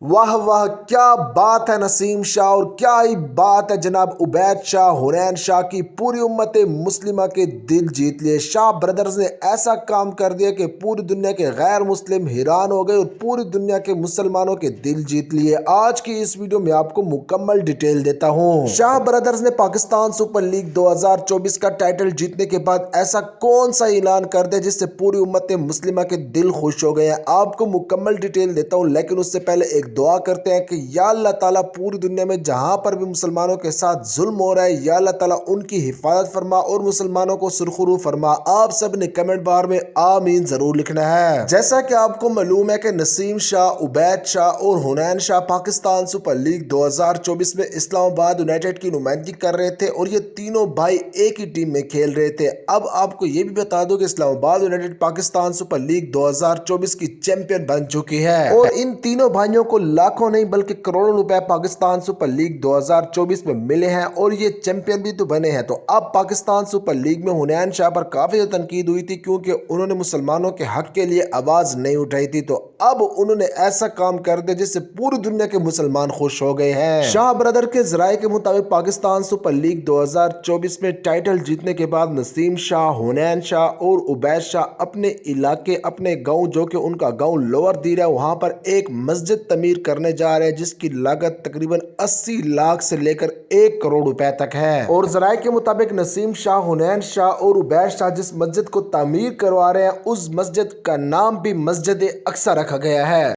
واہ واہ، کیا بات ہے نسیم شاہ، اور کیا ہی بات ہے جناب عبید شاہ حنین شاہ کی پوری امت مسلمہ کے دل جیت لیے۔ شاہ بردرز نے ایسا کام کر دیا کہ پوری دنیا کے غیر مسلم حیران ہو گئے اور پوری دنیا کے مسلمانوں کے دل جیت لیے۔ آج کی اس ویڈیو میں آپ کو مکمل ڈیٹیل دیتا ہوں۔ شاہ بردرز نے پاکستان سپر لیگ 2024 کا ٹائٹل جیتنے کے بعد ایسا کون سا اعلان کر دیا جس سے پوری امت مسلمہ کے دل خوش ہو گئے ہیں۔ آپ کو مکمل ڈیٹیل دیتا ہوں، لیکن اس سے پہلے ایک دعا کرتے ہیں کہ یا اللہ تعالیٰ پوری دنیا میں جہاں پر بھی مسلمانوں کے ساتھ ظلم ہو رہا ہے، یا اللہ تعالیٰ ان کی حفاظت فرما اور مسلمانوں کو سرخرو فرما۔ آپ سب نے کمنٹ بار میں آمین ضرور لکھنا ہے۔ جیسا کہ آپ کو معلوم ہے کہ نسیم شاہ، عبید شاہ اور حنین شاہ پاکستان سپر لیگ 2024 میں اسلام آباد یونائیٹڈ کی نمائندگی کر رہے تھے اور یہ تینوں بھائی ایک ہی ٹیم میں کھیل رہے تھے۔ اب آپ کو یہ بھی بتا دو کہ اسلام آباد یونائیٹڈ پاکستان سپر لیگ 2024 کی چیمپئن بن چکی ہے اور ان تینوں بھائیوں کو لاکھوں نہیں بلکہ کروڑوں روپے پاکستان سپر لیگ 2024 میں ملے ہیں اور یہ چیمپئن بھی تو بنے ہیں۔ تو اب پاکستان سپر لیگ میں حنین شاہ پر کافی تنقید ہوئی تھی کیونکہ انہوں نے مسلمانوں کے حق کے لیے آواز نہیں اٹھائی تھی، تو اب انہوں نے ایسا کام کر دیا جس سے پوری دنیا کے مسلمان خوش ہو گئے ہیں۔ شاہ برادر کے ذرائع کے مطابق پاکستان سپر لیگ 2024 میں ٹائٹل جیتنے کے بعد نسیم شاہ، حنین شاہ اور عبید شاہ اپنے علاقے، اپنے گاؤں جو کہ ان کا گاؤں لوور دیر ہے، وہاں پر ایک مسجد تعمیر کرنے جا رہے ہیں جس کی لاگت تقریباً 80 لاکھ سے لے کر 1 کروڑ روپے تک ہے۔ اور ذرائع کے مطابق نسیم شاہ، حنین شاہ اور عبید شاہ جس مسجد کو تعمیر کروا رہے ہیں اس مسجد کا نام بھی مسجد اقصی رکھا گیا ہے۔